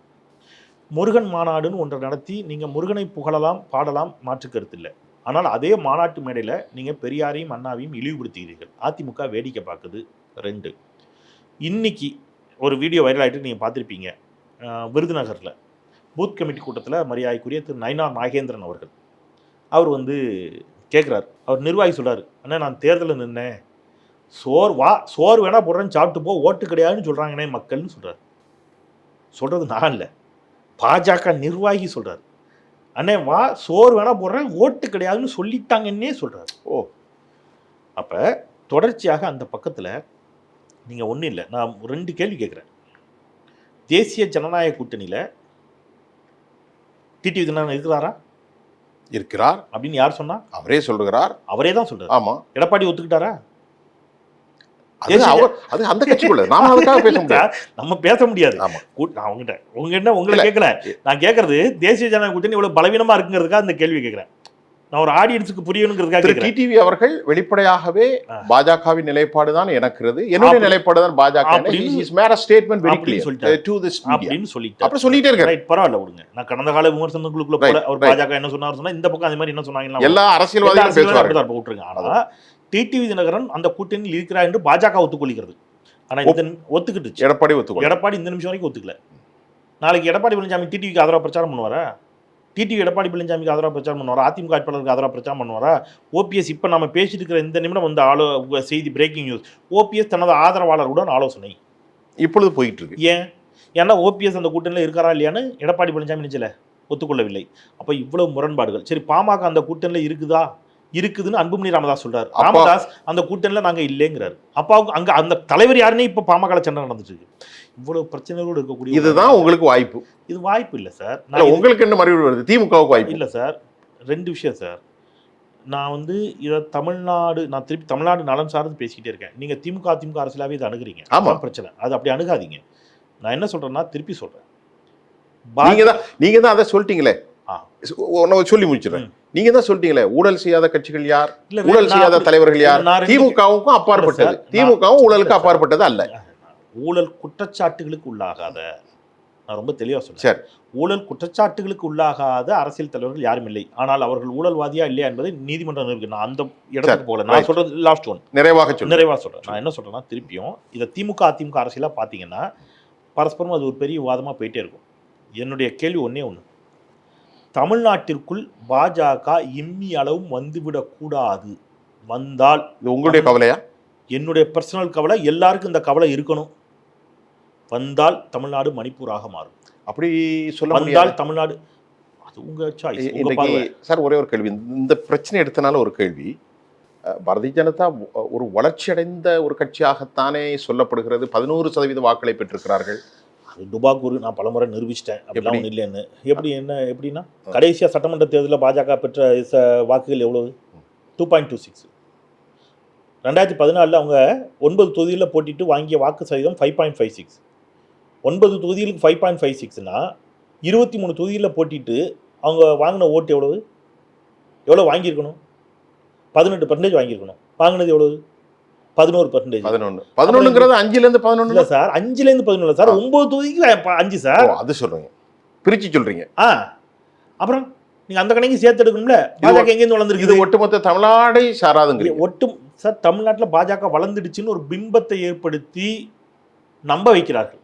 Speaker 1: முருகன் மாநாடுன்னு ஒன்றை நடத்தி நீங்க முருகனை புகழலாம், பாடலாம், மாற்று கருத்து இல்லை. ஆனால் அதே மாநாட்டு மேடையில நீங்க பெரியாரையும் அண்ணாவையும் இழிவுபடுத்துகிறீர்கள். அதிமுக வேடிக்கை பார்க்குது. 2, இன்னைக்கு ஒரு வீடியோ வைரல் ஆகிட்டு நீங்கள் பார்த்துருப்பீங்க. விருதுநகரில் பூத் கமிட்டி கூட்டத்தில் மரியாதைக்குரிய திரு நயினார் நாகேந்திரன் அவர்கள் அவர் கேட்குறாரு. அவர் நிர்வாகி சொல்கிறார், அண்ணா நான் தேர்தலில் நின்னேன், சோறு வேணா போடுறேன்னு சாப்பிட்டு போ, ஓட்டு கிடையாதுன்னு சொல்கிறாங்கண்ணே மக்கள்னு சொல்கிறார். சொல்கிறது நான் இல்லை, பாஜக நிர்வாகி சொல்கிறார். அண்ணே வா, சோறு வேணா போடுறேன், ஓட்டு கிடையாதுன்னு சொல்லிட்டாங்கன்னே சொல்கிறார். அப்போ தொடர்ச்சியாக அந்த பக்கத்தில் நீங்கள் ஒன்றும் இல்லை, நான் 2 கேள்வி கேட்குறேன். தேசிய ஜனநாயக கூட்டணியில் டிடிவி தினகரன் இருக்கிறார் அப்படின்னு யார் சொன்னா? அவரே தான் சொல்றார். ஆமா, எடப்பாடி ஒத்துக்கிட்டாரா?
Speaker 2: அந்த கட்சிக்குள்ள நாம அதுக்காக பேச முடியாது.
Speaker 1: நம்ம பேச முடியாது. உங்களை கேட்கல, நான் கேட்கறது தேசிய ஜனநாயக கூட்டணி இவ்வளவு பலவீனமா இருக்குங்கிறதுக்காக இந்த கேள்வி கேட்கிறேன். நான் ஒரு ஆடியன்ஸுக்கு புரியணுங்கிறதுக்காக.
Speaker 2: டிடிவி அவர்கள் வெளிப்படையாகவே பாஜகவின் நிலைப்பாடு தான் எனக்குறது, என்னுடைய நிலைப்பாடு தான் பாஜக சொல்லிட்டே இருக்காரு.
Speaker 1: பரவாயில்ல விடுங்க, நான் கடந்த கால விமர்சனங்களுக்குள்ள போல அவர் பாஜக என்ன சொன்னார், இந்த பக்கம் அந்த மாதிரி என்ன சொன்னாங்க,
Speaker 2: எல்லா அரசியல்வாதிகளும்
Speaker 1: விட்டுருங்க. ஆனா டிடிவி தினகரன் அந்த கூட்டணியில் இருக்கிறார் என்று பாஜக ஒத்துக்கொள்கிறது. ஆனா ஒத்துக்கிட்டு எடப்பாடி இந்த நிமிஷம் வரைக்கும் ஒத்துக்கல. நாளைக்கு எடப்பாடி பழனிசாமி டிடிவிக்கு ஆதரவா பிரச்சாரம் பண்ணுவாரா? டிடிவி எடப்பாடி பழனிசாமிக்கு ஆதரவாக பிரச்சாரம் பண்ணுவாரா? அதிமுக வேட்பாளருக்கு ஆதரவாக பிரச்சாரம் பண்ணுவாரா? ஓபிஎஸ் இப்போ நம்ம பேசிட்டு இருக்கிற இந்த நிமிடம் செய்தி, பிரேக்கிங் நியூஸ், ஓபிஎஸ் தனது ஆதரவாளருடன் ஆலோசனை
Speaker 2: இப்பொழுது போயிட்டு இருக்கு.
Speaker 1: ஏன்னா ஓபிஎஸ் அந்த கூட்டணியில் இருக்காரா இல்லையான்னு எடப்பாடி பழனிசாமி நினைச்சல ஒத்துக்கொள்ளவில்லை. அப்போ இவ்வளவு முரண்பாடுகள். சரி, பாமக அந்த கூட்டணியில் இருக்குதா இருக்குதுன்னு அன்புமணி ராமதாஸ் சொல்றாரு. ராமதாஸ் அந்த கூட்டணியில நாங்க இல்லைங்கிறாரு. அப்ப அங்க அந்த தலைவர் யாருன்னே இப்ப பாமக சண்டை நடந்துட்டு இருக்கு. இவ்வளவு பிரச்சனைகளோடு இருக்கக்கூடிய
Speaker 2: இதுதான் உங்களுக்கு வாய்ப்பு.
Speaker 1: இது வாய்ப்பு இல்ல சார்.
Speaker 2: உங்களுக்கு என்ன மறுபடியும் வருது? திமுகவுக்கு வாய்ப்பு
Speaker 1: இல்ல சார். 2 விஷயம் சார். நான் இதை நான் திருப்பி தமிழ்நாடு நலன் சார்ந்து பேசிக்கிட்டே இருக்கேன். நீங்க திமுக அரசியலாவே இதை அணுகுறீங்க. ஆமா பிரச்சனை. அது அப்படி அணுகாதீங்க. நான் என்ன சொல்றேன்னா திருப்பி சொல்றேன்.
Speaker 2: நீங்க தான் அதை சொல்லிட்டீங்களே. சொல்லி முடிச்சிடறேன். நீங்க தான் சொல்லிட்டீங்களே, ஊழல் செய்யாத கட்சிகள் யார், ஊழல் செய்யாத தலைவர்கள் யார்? திமுகவுக்கும் அப்பாற்பட்டது. திமுகவும் ஊழலுக்கு அப்பாற்பட்டது அல்ல.
Speaker 1: ஊழல் குற்றச்சாட்டுகளுக்கு உள்ளாகாத, நான் ரொம்ப தெளிவா சொல்றேன், ஊழல் குற்றச்சாட்டுகளுக்கு உள்ளாகாத அரசியல் தலைவர்கள் யாரும் இல்லை. ஆனால் அவர்கள் ஊழல்வாதியா இல்லையா என்பதை நீதிமன்றம் இருக்கு. நான் அந்த இடத்துக்கு போல. நான் சொல்றது லாஸ்ட் ஒன், நிறைவா சொல்றேன். நான் என்ன சொல்றேன்னா திருப்பியும் இதை அதிமுக அரசியலா பாத்தீங்கன்னா பரஸ்பரம் அது ஒரு பெரிய விவாதமா போயிட்டே இருக்கும். என்னுடைய கேள்வி ஒன்னே ஒன்று, தமிழ்நாட்டிற்குள் பாஜக எம்மி அளவும் வந்துவிடக்கூடாது. வந்தால்
Speaker 2: உங்களுடைய கவலையா?
Speaker 1: என்னுடைய பர்சனல் கவலை. எல்லாருக்கும் இந்த கவலை இருக்கணும். வந்தால் தமிழ்நாடு மணிப்பூராக மாறும்.
Speaker 2: அப்படி சொல்ல
Speaker 1: வந்தால் தமிழ்நாடு, அது உங்க சாய்ஸ்.
Speaker 2: சார் ஒரே ஒரு கேள்வி, இந்த பிரச்சனை எடுத்தனால ஒரு கேள்வி. பாரதிய ஜனதா ஒரு வளர்ச்சி அடைந்த ஒரு கட்சியாகத்தானே சொல்லப்படுகிறது. 11% வாக்களை பெற்றிருக்கிறார்கள். டுபாக்கூர் நான் பலமுறை நிரூபிச்சிட்டேன் அப்படிலாம் ஒன்றும் இல்லைன்னு. எப்படின்னா கடைசியாக சட்டமன்ற தேர்தலில் பாஜக பெற்ற வாக்குகள் எவ்வளவு? 2.26. 2014 அவங்க 9 தொகுதியில் போட்டிட்டு வாங்கிய வாக்கு சதவீதம் 5.56. 9 தொகுதிகளுக்கு 5.56னா 23 தொகுதியில் போட்டிட்டு அவங்க வாங்கின ஓட்டு எவ்வளோ வாங்கியிருக்கணும்? 18% வாங்கியிருக்கணும். வாங்கினது எவ்வளவு? 11%. 11ங்கிறது 5லேருந்து 11 இல்லை சார். 5லேருந்து 11 சார். 9 தொகுதிக்கு 5 சார். அது சொல்றீங்க, பிரிச்சு சொல்றீங்க. அப்புறம் நீங்க அந்த கணக்கு சேர்த்து எடுக்கணும்ல. பாஜக எங்கேருந்து வளர்ந்துருக்கு? இது ஒட்டுமொத்த தமிழ்நாடை சாராதுங்க. சார் தமிழ்நாட்டில் பாஜக வளர்ந்துடுச்சுன்னு ஒரு பிம்பத்தை ஏற்படுத்தி நம்ப வைக்கிறார்கள்.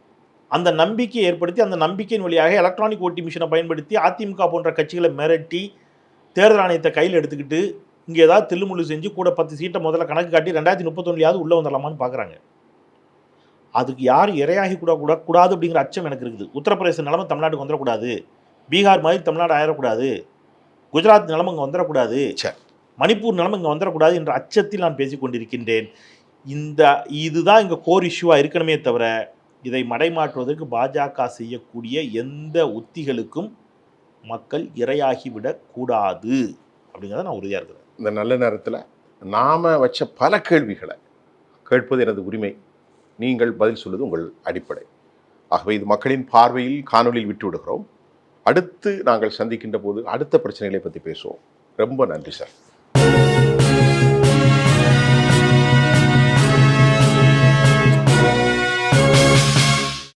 Speaker 2: அந்த நம்பிக்கையை ஏற்படுத்தி அந்த நம்பிக்கையின் வழியாக எலக்ட்ரானிக் ஓட்டிங் மிஷினை பயன்படுத்தி அதிமுக போன்ற கட்சிகளை மிரட்டி தேர்தல் ஆணையத்தை கையில் எடுத்துக்கிட்டு இங்கே ஏதாவது தில்லுமுள்ளு செஞ்சு கூட 10 சீட்டை முதல்ல கணக்கு காட்டி 2031 உள்ளே வந்துடலாமான்னு பார்க்குறாங்க. அதுக்கு யார் இரையாகி கூடாது அப்படிங்கிற அச்சம் எனக்கு இருக்குது. உத்தரப்பிரதேச நிலைமை தமிழ்நாட்டுக்கு வந்துடக்கூடாது, பீகார் மாதிரி தமிழ்நாடு ஆயிடக்கூடாது, குஜராத் நிலைமை இங்கே வந்துடக்கூடாது, மணிப்பூர் நிலைமை இங்கே வந்துடக்கூடாது என்ற அச்சத்தில் நான் பேசி கொண்டிருக்கின்றேன். இதுதான் இங்கே கோர் இஷ்யூவாக இருக்கணுமே தவிர இதை மடைமாற்றுவதற்கு பாஜக செய்யக்கூடிய எந்த உத்திகளுக்கும் மக்கள் இரையாகிவிடக்கூடாது அப்படிங்கிறத நான் உறுதியாக இருக்கிறேன். இந்த நல்ல நேரத்தில் நாம் வச்ச பல கேள்விகளை கேட்பது எனது உரிமை. நீங்கள் பதில் சொல்வது உங்கள் அடிப்படை. ஆகவே இது மக்களின் பார்வையில் காணொலியில் விட்டு விடுகிறோம். அடுத்து நாங்கள் சந்திக்கின்ற போது அடுத்த பிரச்சனைகளை பற்றி பேசுவோம். ரொம்ப நன்றி சார்.